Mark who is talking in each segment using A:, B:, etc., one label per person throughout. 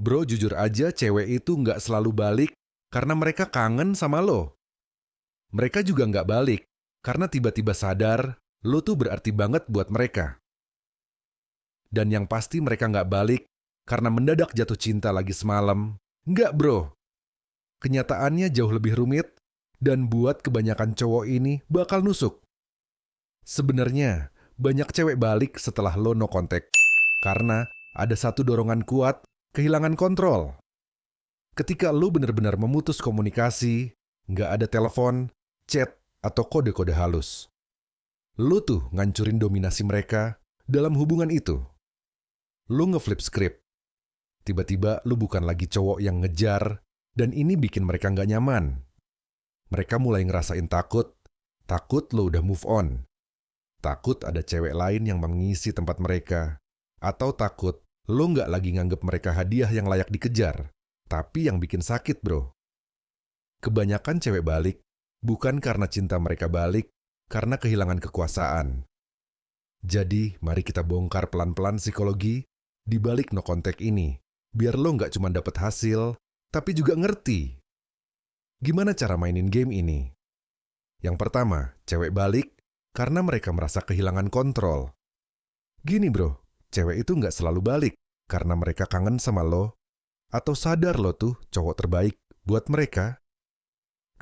A: Bro, jujur aja cewek itu nggak selalu balik karena mereka kangen sama lo. Mereka juga nggak balik karena tiba-tiba sadar lo tuh berarti banget buat mereka. Dan yang pasti mereka nggak balik karena mendadak jatuh cinta lagi semalam. Nggak bro, kenyataannya jauh lebih rumit dan buat kebanyakan cowok ini bakal nusuk. Sebenarnya banyak cewek balik setelah lo no contact karena ada satu dorongan kuat, kehilangan kontrol. Ketika lo benar-benar memutus komunikasi, nggak ada telepon, chat, atau kode-kode halus. Lo tuh ngancurin dominasi mereka dalam hubungan itu. Lo ngeflip script. Tiba-tiba lo bukan lagi cowok yang ngejar, dan ini bikin mereka nggak nyaman. Mereka mulai ngerasain takut lo udah move on. Takut ada cewek lain yang mengisi tempat mereka. Atau takut lo nggak lagi nganggep mereka hadiah yang layak dikejar, tapi yang bikin sakit bro. Kebanyakan cewek balik bukan karena cinta mereka balik, karena kehilangan kekuasaan. Jadi, mari kita bongkar pelan-pelan psikologi di balik no contact ini, biar lo nggak cuma dapet hasil, tapi juga ngerti. Gimana cara mainin game ini? Yang pertama, cewek balik karena mereka merasa kehilangan kontrol. Gini bro, cewek itu nggak selalu balik karena mereka kangen sama lo, atau sadar lo tuh cowok terbaik buat mereka.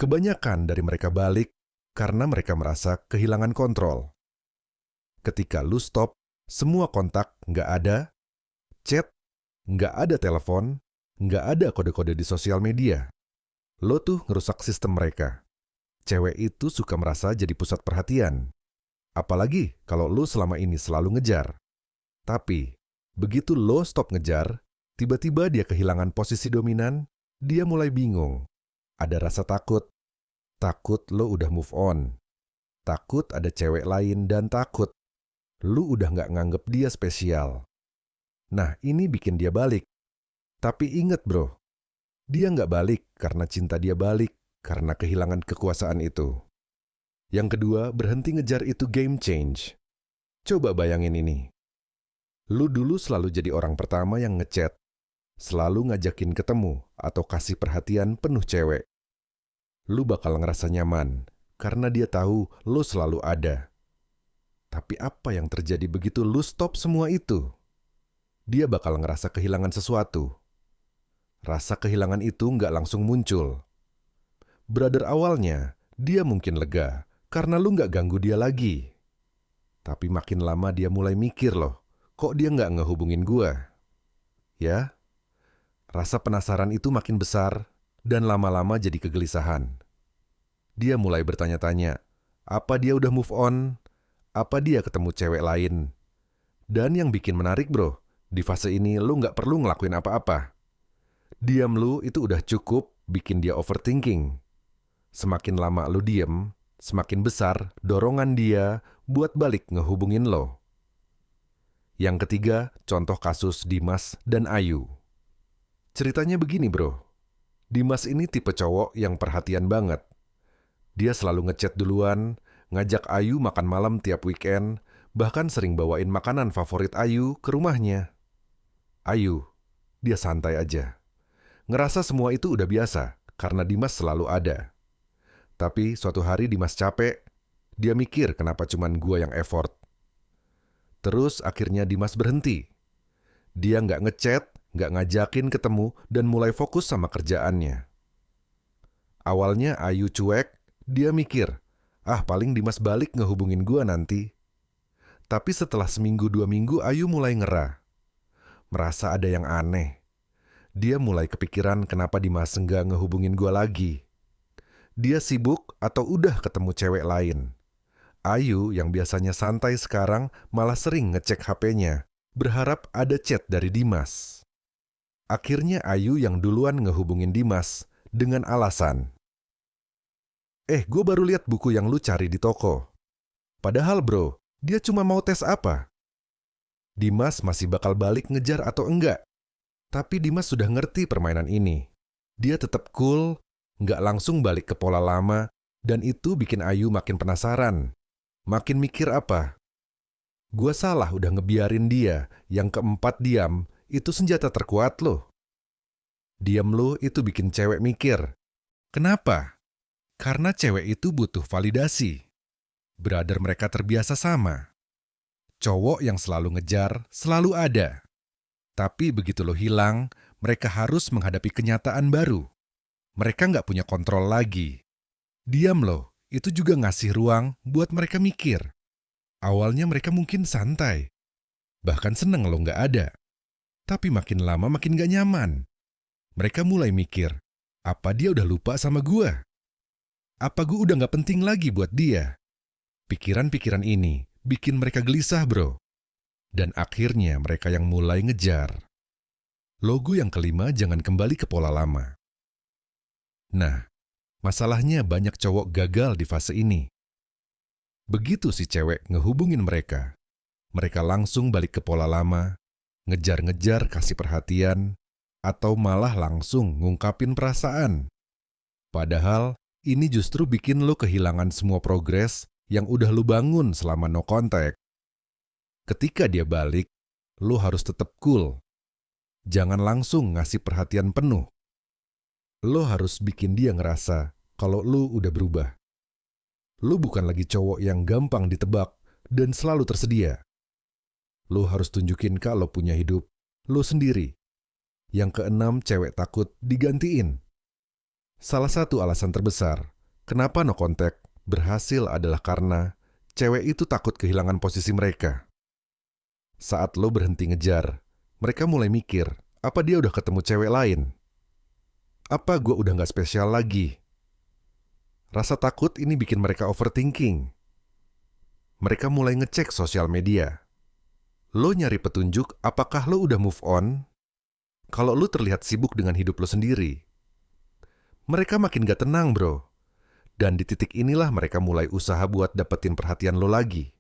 A: Kebanyakan dari mereka balik karena mereka merasa kehilangan kontrol. Ketika lu stop, semua kontak nggak ada, chat, nggak ada telepon, nggak ada kode-kode di sosial media. Lo tuh ngerusak sistem mereka. Cewek itu suka merasa jadi pusat perhatian. Apalagi kalau lo selama ini selalu ngejar. Tapi, begitu lo stop ngejar, tiba-tiba dia kehilangan posisi dominan, dia mulai bingung. Ada rasa takut lo udah move on. Takut ada cewek lain dan takut lu udah nggak nganggep dia spesial. Nah, ini bikin dia balik. Tapi inget bro, dia nggak balik karena cinta dia balik, karena kehilangan kekuasaan itu. Yang kedua, berhenti ngejar itu game change. Coba bayangin ini. Lu dulu selalu jadi orang pertama yang ngechat, selalu ngajakin ketemu atau kasih perhatian penuh cewek. Lu bakal ngerasa nyaman, karena dia tahu lu selalu ada. Tapi apa yang terjadi begitu lu stop semua itu? Dia bakal ngerasa kehilangan sesuatu. Rasa kehilangan itu nggak langsung muncul. Brother awalnya, dia mungkin lega, karena lu nggak ganggu dia lagi. Tapi makin lama dia mulai mikir loh, kok dia nggak ngehubungin gua? Ya, rasa penasaran itu makin besar, dan lama-lama jadi kegelisahan. Dia mulai bertanya-tanya, apa dia udah move on? Apa dia ketemu cewek lain? Dan yang bikin menarik bro, di fase ini lu nggak perlu ngelakuin apa-apa. Diam lu itu udah cukup bikin dia overthinking. Semakin lama lu diem, semakin besar dorongan dia buat balik ngehubungin lo. Yang ketiga, contoh kasus Dimas dan Ayu. Ceritanya begini bro, Dimas ini tipe cowok yang perhatian banget. Dia selalu ngechat duluan, ngajak Ayu makan malam tiap weekend, bahkan sering bawain makanan favorit Ayu ke rumahnya. Ayu, dia santai aja. Ngerasa semua itu udah biasa, karena Dimas selalu ada. Tapi suatu hari Dimas capek, dia mikir kenapa cuman gua yang effort. Terus akhirnya Dimas berhenti. Dia nggak ngechat, nggak ngajakin ketemu, dan mulai fokus sama kerjaannya. Awalnya Ayu cuek, dia mikir, paling Dimas balik ngehubungin gua nanti. Tapi setelah seminggu 2 minggu Ayu mulai ngerah. Merasa ada yang aneh. Dia mulai kepikiran kenapa Dimas nggak ngehubungin gua lagi. Dia sibuk atau udah ketemu cewek lain. Ayu yang biasanya santai sekarang malah sering ngecek HP-nya, berharap ada chat dari Dimas. Akhirnya Ayu yang duluan ngehubungin Dimas dengan alasan, gue baru lihat buku yang lu cari di toko. Padahal bro, dia cuma mau tes apa? Dimas masih bakal balik ngejar atau enggak? Tapi Dimas sudah ngerti permainan ini. Dia tetap cool, nggak langsung balik ke pola lama, dan itu bikin Ayu makin penasaran. Makin mikir apa? Gua salah udah ngebiarin dia, yang keempat diam, itu senjata terkuat loh. Diam lo itu bikin cewek mikir. Kenapa? Karena cewek itu butuh validasi. Brother mereka terbiasa sama. Cowok yang selalu ngejar selalu ada. Tapi begitu lo hilang, mereka harus menghadapi kenyataan baru. Mereka nggak punya kontrol lagi. Diam lo, itu juga ngasih ruang buat mereka mikir. Awalnya mereka mungkin santai. Bahkan seneng lo nggak ada. Tapi makin lama makin nggak nyaman. Mereka mulai mikir, apa dia udah lupa sama gua? Apa gua udah nggak penting lagi buat dia? Pikiran-pikiran ini bikin mereka gelisah, bro. Dan akhirnya mereka yang mulai ngejar. Logo yang kelima, jangan kembali ke pola lama. Nah, masalahnya banyak cowok gagal di fase ini. Begitu si cewek ngehubungin mereka, mereka langsung balik ke pola lama, ngejar-ngejar kasih perhatian, atau malah langsung ngungkapin perasaan. Padahal, ini justru bikin lo kehilangan semua progres yang udah lo bangun selama no contact. Ketika dia balik, lo harus tetap cool. Jangan langsung ngasih perhatian penuh. Lo harus bikin dia ngerasa kalau lo udah berubah. Lo bukan lagi cowok yang gampang ditebak dan selalu tersedia. Lo harus tunjukin kalau punya hidup lo sendiri. Yang keenam, cewek takut digantiin. Salah satu alasan terbesar kenapa no contact berhasil adalah karena cewek itu takut kehilangan posisi mereka. Saat lo berhenti ngejar, mereka mulai mikir, apa dia udah ketemu cewek lain? Apa gue udah gak spesial lagi? Rasa takut ini bikin mereka overthinking. Mereka mulai ngecek sosial media. Lo nyari petunjuk apakah lo udah move on? Kalau lo terlihat sibuk dengan hidup lo sendiri. Mereka makin gak tenang, bro. Dan di titik inilah mereka mulai usaha buat dapetin perhatian lo lagi.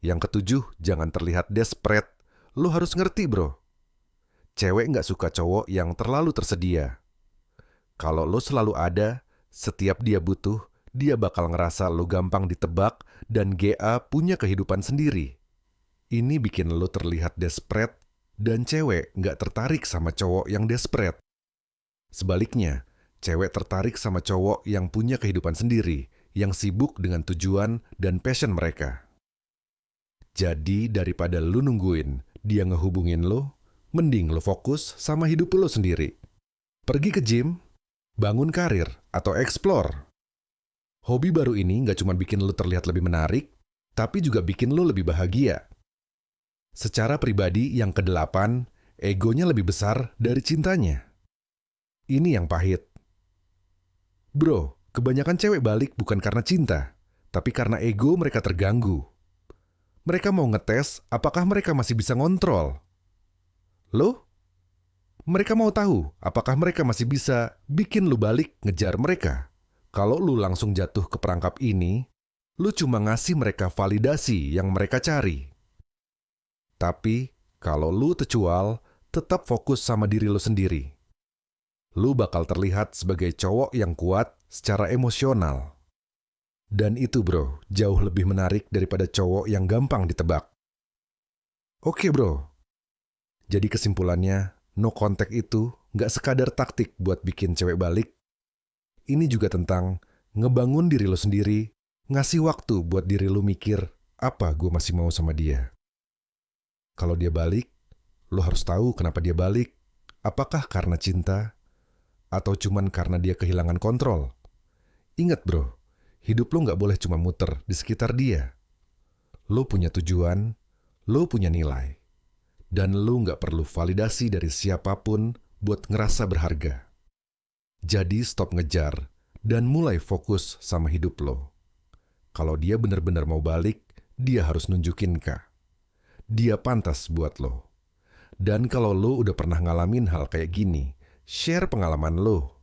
A: Yang ketujuh, jangan terlihat desperate. Lo harus ngerti, bro. Cewek gak suka cowok yang terlalu tersedia. Kalau lo selalu ada, setiap dia butuh, dia bakal ngerasa lo gampang ditebak dan GA punya kehidupan sendiri. Ini bikin lo terlihat desperate dan cewek gak tertarik sama cowok yang desperate. Sebaliknya, cewek tertarik sama cowok yang punya kehidupan sendiri, yang sibuk dengan tujuan dan passion mereka. Jadi daripada lo nungguin dia ngehubungin lo, mending lo fokus sama hidup lo sendiri. Pergi ke gym, bangun karir, atau explore. Hobi baru ini gak cuma bikin lo terlihat lebih menarik, tapi juga bikin lo lebih bahagia. Secara pribadi yang kedelapan, egonya lebih besar dari cintanya. Ini yang pahit. Bro, kebanyakan cewek balik bukan karena cinta, tapi karena ego mereka terganggu. Mereka mau ngetes apakah mereka masih bisa ngontrol. Lo? Mereka mau tahu apakah mereka masih bisa bikin lu balik ngejar mereka. Kalau lu langsung jatuh ke perangkap ini, lu cuma ngasih mereka validasi yang mereka cari. Tapi, kalau lu tercual, tetap fokus sama diri lu sendiri. Lu bakal terlihat sebagai cowok yang kuat secara emosional. Dan itu, bro, jauh lebih menarik daripada cowok yang gampang ditebak. Oke, bro. Jadi kesimpulannya, no contact itu nggak sekadar taktik buat bikin cewek balik. Ini juga tentang ngebangun diri lo sendiri, ngasih waktu buat diri lo mikir, apa gue masih mau sama dia. Kalau dia balik, lo harus tahu kenapa dia balik. Apakah karena cinta, atau cuman karena dia kehilangan kontrol? Ingat, bro, hidup lo nggak boleh cuma muter di sekitar dia. Lo punya tujuan, lo punya nilai. Dan lo nggak perlu validasi dari siapapun buat ngerasa berharga. Jadi stop ngejar dan mulai fokus sama hidup lo. Kalau dia benar-benar mau balik, dia harus nunjukin Kak. Dia pantas buat lo. Dan kalau lo udah pernah ngalamin hal kayak gini, share pengalaman lo.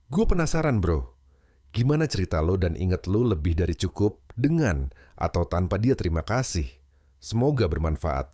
A: Gue penasaran, bro. Gimana cerita lo dan inget lo lebih dari cukup dengan atau tanpa dia terima kasih. Semoga bermanfaat.